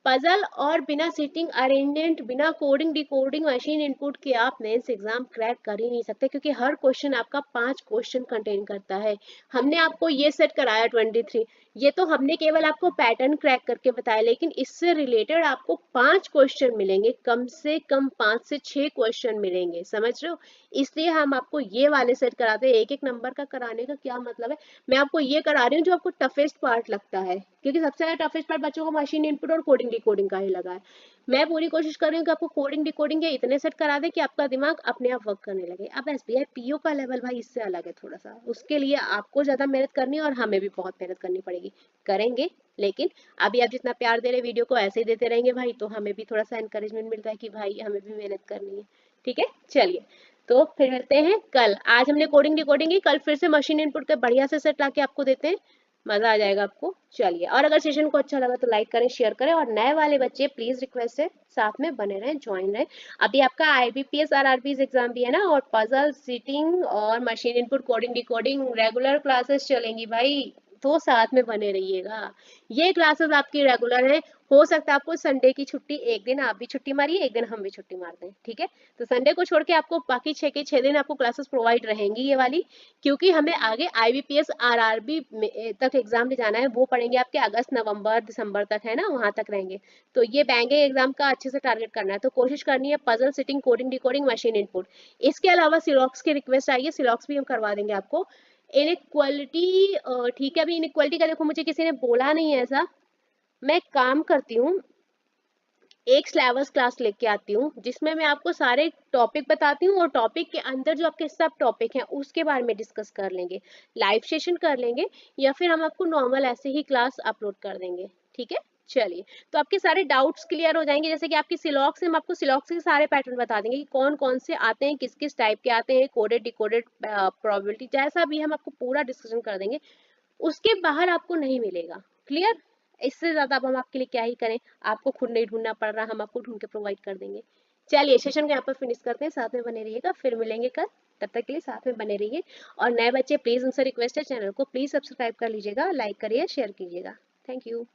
पजल और बिना सिटिंग अरेंजमेंट, बिना कोडिंग डिकोडिंग मशीन इनपुट के आप मेंस एग्जाम क्रैक कर ही नहीं सकते, क्योंकि हर क्वेश्चन आपका 5 क्वेश्चन कंटेन करता है। हमने आपको ये सेट कराया 23, ये तो हमने केवल आपको पैटर्न क्रैक करके बताया, लेकिन इससे रिलेटेड आपको 5 क्वेश्चन मिलेंगे, कम से कम 5 से 6 क्वेश्चन मिलेंगे, समझ रहे हो? इसलिए हम आपको ये वाले सेट कराते हैं। एक एक नंबर का कराने का क्या मतलब है, मैं आपको ये करा रही हूँ जो आपको टफेस्ट पार्ट लगता है, क्योंकि सबसे ज्यादा टफेस्ट पार्ट बच्चों को मशीन इनपुट और कोडिंग डिकोडिंग का ही लगा है। मैं पूरी कोशिश कर रही हूँ कि आपको कोडिंग डिकोडिंग के इतने सेट करा दे कि आपका दिमाग अपने आप वर्क करने लगे। अब एसबीआई पीओ का लेवल भाई इससे अलग है थोड़ा सा, उसके लिए आपको ज्यादा मेहनत करनी है और हमें भी बहुत मेहनत करनी पड़ेगी, करेंगे। लेकिन अभी आप जितना प्यार दे रहे वीडियो को ऐसे ही देते रहेंगे भाई, तो हमें भी थोड़ा सा एनकरेजमेंट मिलता है कि भाई हमें भी मेहनत करनी है। ठीक है, चलिए तो फिर मिलते हैं कल। आज हमने कोडिंग डिकोडिंग की, कल फिर से मशीन इनपुट के बढ़िया से सेट लाके आपको देते हैं, मजा आ जाएगा आपको। चलिए, और अगर सेशन को अच्छा लगा तो लाइक करें, शेयर करें, और नए वाले बच्चे प्लीज रिक्वेस्ट है साथ में बने रहें, ज्वाइन रहें। अभी आपका आईबीपीएस आरआरबी एग्जाम भी है ना, और पजल सीटिंग और machine input coding decoding regular classes चलेंगी भाई, तो साथ में बने रहिएगा। ये क्लासेस आपकी रेगुलर है। हो सकता है आपको संडे की छुट्टी, एक दिन आप भी छुट्टी मारिए, एक दिन हम भी छुट्टी मारते हैं, ठीक है। तो संडे को छोड़ के आपको बाकी 6 के 6 दिन आपको क्लासेस प्रोवाइड रहेंगी ये वाली, क्योंकि हमें आगे आईबीपीएस आरआरबी तक एग्जाम ले जाना है, वो पढ़ेंगे आपके अगस्त नवंबर दिसंबर तक, है ना, वहां तक रहेंगे। तो ये बैंकिंग एग्जाम का अच्छे से टारगेट करना है, तो कोशिश करनी है puzzle sitting coding decoding machine input. इसके अलावा सिलॉक्स की रिक्वेस्ट आई है, सिलॉक्स भी हम करवा देंगे आपको। इनइक्वालिटी, ठीक है, अभी इनइक्वालिटी का देखो मुझे किसी ने बोला नहीं है ऐसा, मैं काम करती हूँ, एक सिलेबस क्लास लेके आती हूँ जिसमें मैं आपको सारे टॉपिक बताती हूँ, और टॉपिक के अंदर जो आपके सब टॉपिक हैं उसके बारे में डिस्कस कर लेंगे, लाइव सेशन कर लेंगे, या फिर हम आपको नॉर्मल ऐसे ही क्लास अपलोड कर देंगे। ठीक है, चलिए, तो आपके सारे डाउट्स क्लियर हो जाएंगे। जैसे कि आपकी सिलॉक्स है, हम आपको सिलॉक्स के सारे पैटर्न बता देंगे कि कौन कौन से आते हैं, किस किस टाइप के आते हैं, कोडेड डिकोडेड प्रोबेबिलिटी जैसा भी हम आपको पूरा डिस्कशन कर देंगे, उसके बाहर आपको नहीं मिलेगा। क्लियर, इससे ज्यादा अब हम आपके लिए क्या ही करें, आपको खुद नहीं ढूंढना पड़ रहा, हम आपको ढूंढ के प्रोवाइड कर देंगे। चलिए सेशन को यहाँ पर फिनिश करते हैं, साथ में बने रहिएगा, फिर मिलेंगे कल, तब तक के लिए साथ में बने रहिए। और नए बच्चे प्लीज, उनसे रिक्वेस्ट है चैनल को प्लीज सब्सक्राइब कर लीजिएगा, लाइक करिए, शेयर कीजिएगा। Thank you.